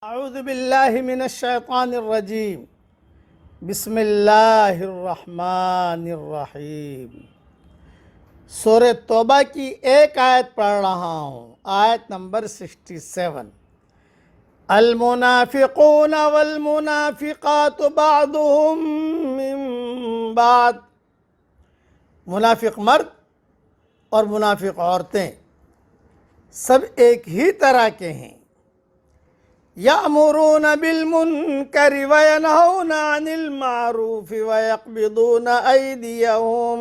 اعوذ باللہ من الشیطان الرجیم بسم اللہ الرحمن الرحیم۔ سورہ توبہ کی ایک آیت پڑھ رہا ہوں، آیت نمبر 67۔ المنافقون والمنافقات بعضهم من بعض، منافق مرد اور منافق عورتیں سب ایک ہی طرح کے ہیں۔ یأمرون بالمنکر وینہون عن المعروف ویقبضون ایدیہم،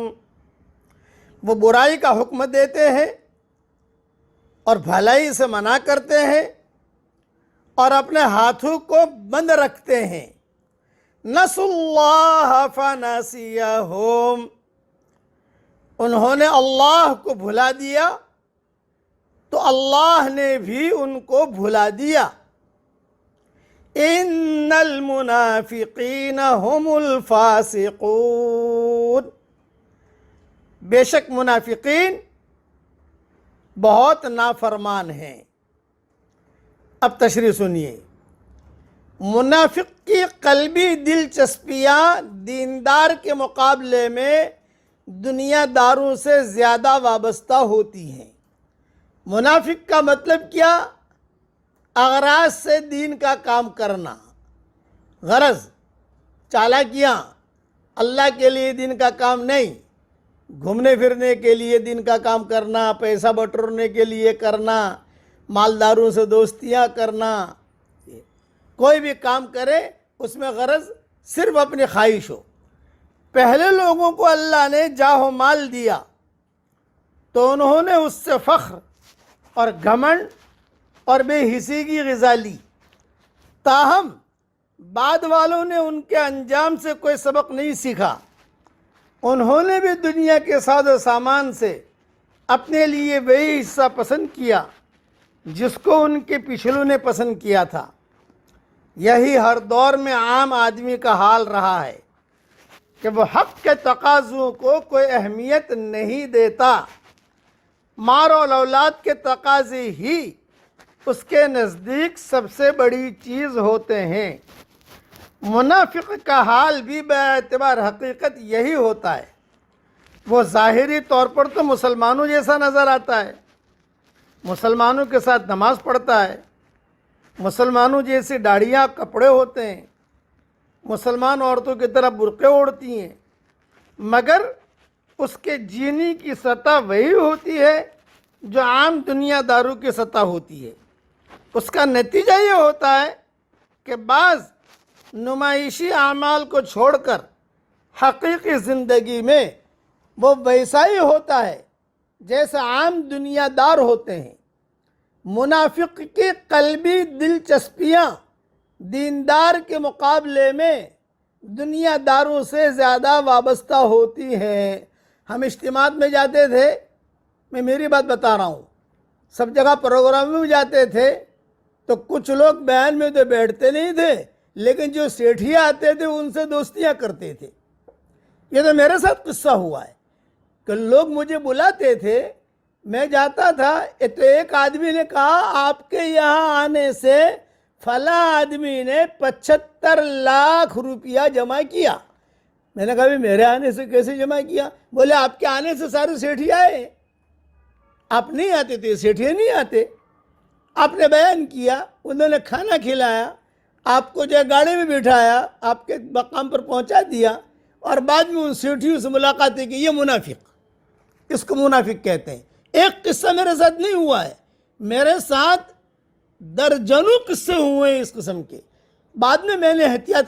وہ برائی کا حکم دیتے ہیں اور بھلائی سے منع کرتے ہیں اور اپنے ہاتھوں کو بند رکھتے ہیں۔ نسوا اللہ فنسیہم، انہوں نے اللہ کو بھلا دیا تو اللہ نے بھی ان کو بھلا دیا۔ ان المنافقین هم الفاسقون، بے شک منافقین بہت نافرمان ہیں۔ اب تشریح سنیے۔ منافق کی قلبی دلچسپیاں دیندار کے مقابلے میں دنیا داروں سے زیادہ وابستہ ہوتی ہیں۔ منافق کا مطلب کیا؟ اغراض سے دین کا کام کرنا، غرض چالاکیاں، اللہ کے لیے دین کا کام نہیں، گھومنے پھرنے کے لیے دین کا کام کرنا، پیسہ بٹورنے کے لیے کرنا، مالداروں سے دوستیاں کرنا، کوئی بھی کام کرے اس میں غرض صرف اپنی خواہش ہو۔ پہلے لوگوں کو اللہ نے جاہ و مال دیا تو انہوں نے اس سے فخر اور گھمنڈ اور بے حسی کی غذا لی، تاہم بعد والوں نے ان کے انجام سے کوئی سبق نہیں سیکھا۔ انہوں نے بھی دنیا کے ساز و سامان سے اپنے لیے وہی حصہ پسند کیا جس کو ان کے پچھلوں نے پسند کیا تھا۔ یہی ہر دور میں عام آدمی کا حال رہا ہے کہ وہ حق کے تقاضوں کو کوئی اہمیت نہیں دیتا۔ مال اور اولاد کے تقاضے ہی اس کے نزدیک سب سے بڑی چیز ہوتے ہیں۔ منافق کا حال بھی باعتبار حقیقت یہی ہوتا ہے۔ وہ ظاہری طور پر تو مسلمانوں جیسا نظر آتا ہے، مسلمانوں کے ساتھ نماز پڑھتا ہے، مسلمانوں جیسی داڑھیاں کپڑے ہوتے ہیں، مسلمان عورتوں کی طرح برقعے اوڑھتی ہیں، مگر اس کے جینے کی سطح وہی ہوتی ہے جو عام دنیا داروں کی سطح ہوتی ہے۔ اس کا نتیجہ یہ ہوتا ہے کہ بعض نمائشی اعمال کو چھوڑ کر حقیقی زندگی میں وہ ویسا ہی ہوتا ہے جیسے عام دنیا دار ہوتے ہیں۔ منافق کی قلبی دلچسپیاں دیندار کے مقابلے میں دنیا داروں سے زیادہ وابستہ ہوتی ہیں۔ ہم اجتماعات میں جاتے تھے، میں میری بات بتا رہا ہوں، سب جگہ پروگرام میں جاتے تھے تو کچھ لوگ بیان میں تو بیٹھتے نہیں تھے، لیکن جو سیٹھیاں آتے تھے ان سے دوستیاں کرتے تھے۔ یہ تو میرے ساتھ قصہ ہوا ہے کہ لوگ مجھے بلاتے تھے، میں جاتا تھا تو ایک آدمی نے کہا آپ کے یہاں آنے سے فلاں آدمی نے 75 لاکھ روپیہ جمع کیا۔ میں نے کہا بھی میرے آنے سے کیسے جمع کیا؟ بولے آپ کے آنے سے سارے سیٹھیاں آئے، آپ نہیں آتے تو یہ سیٹھیاں نہیں آتے۔ آپ نے بیان کیا، انہوں نے کھانا کھلایا، آپ کو جو گاڑی میں بٹھایا، آپ کے مقام پر پہنچا دیا، اور بعد میں ان سیٹھیوں سے ملاقاتیں کی۔ یہ منافق، اس کو منافق کہتے ہیں۔ ایک قصہ میرے ساتھ نہیں ہوا ہے، میرے ساتھ درجنوں قصے ہوئے ہیں اس قسم کے۔ بعد میں نے احتیاط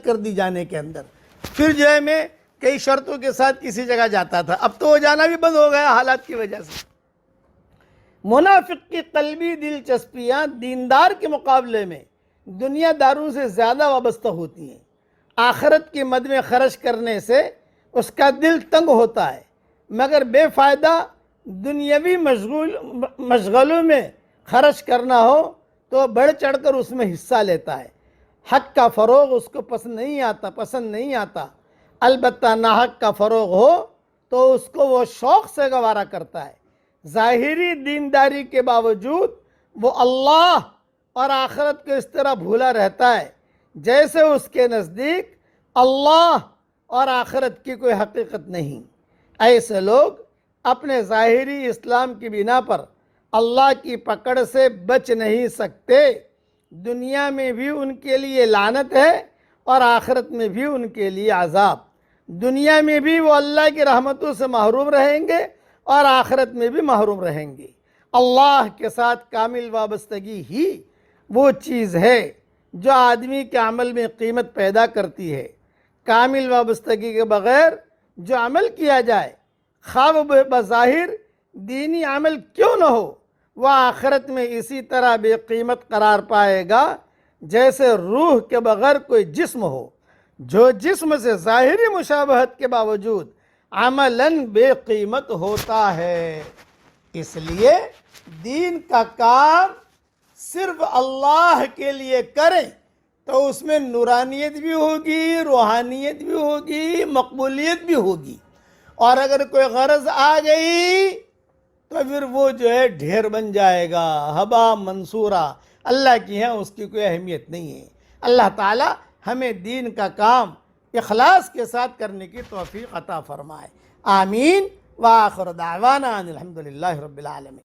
کر دی جانے کے اندر، پھر جو ہے میں کئی شرطوں کے ساتھ کسی جگہ جاتا تھا، اب تو وہ جانا بھی بند ہو گیا حالات کی وجہ سے۔ منافق کی قلبی دلچسپیاں دیندار کے مقابلے میں دنیا داروں سے زیادہ وابستہ ہوتی ہیں۔ آخرت کی مد میں خرچ کرنے سے اس کا دل تنگ ہوتا ہے، مگر بے فائدہ دنیاوی مشغلوں میں خرچ کرنا ہو تو بڑھ چڑھ کر اس میں حصہ لیتا ہے۔ حق کا فروغ اس کو پسند نہیں آتا، البتہ ناحق کا فروغ ہو تو اس کو وہ شوق سے گوارا کرتا ہے۔ ظاہری دینداری کے باوجود وہ اللہ اور آخرت کو اس طرح بھولا رہتا ہے جیسے اس کے نزدیک اللہ اور آخرت کی کوئی حقیقت نہیں۔ ایسے لوگ اپنے ظاہری اسلام کی بنا پر اللہ کی پکڑ سے بچ نہیں سکتے۔ دنیا میں بھی ان کے لیے لعنت ہے اور آخرت میں بھی ان کے لیے عذاب۔ دنیا میں بھی وہ اللہ کی رحمتوں سے محروم رہیں گے اور آخرت میں بھی محروم رہیں گے۔ اللہ کے ساتھ کامل وابستگی ہی وہ چیز ہے جو آدمی کے عمل میں قیمت پیدا کرتی ہے۔ کامل وابستگی کے بغیر جو عمل کیا جائے، خواہ وہ بظاہر دینی عمل کیوں نہ ہو، وہ آخرت میں اسی طرح بے قیمت قرار پائے گا جیسے روح کے بغیر کوئی جسم ہو، جو جسم سے ظاہری مشابہت کے باوجود عملاً بے قیمت ہوتا ہے۔ اس لیے دین کا کام صرف اللہ کے لیے کریں تو اس میں نورانیت بھی ہوگی، روحانیت بھی ہوگی، مقبولیت بھی ہوگی۔ اور اگر کوئی غرض آ گئی تو پھر وہ جو ہے ڈھیر بن جائے گا، ہبا منصورہ، اللہ کی ہے اس کی کوئی اہمیت نہیں ہے۔ اللہ تعالی ہمیں دین کا کام اخلاص کے ساتھ کرنے کی توفیق عطا فرمائے۔ آمین۔ وآخر دعوانا ان الحمدللہ رب العالمین۔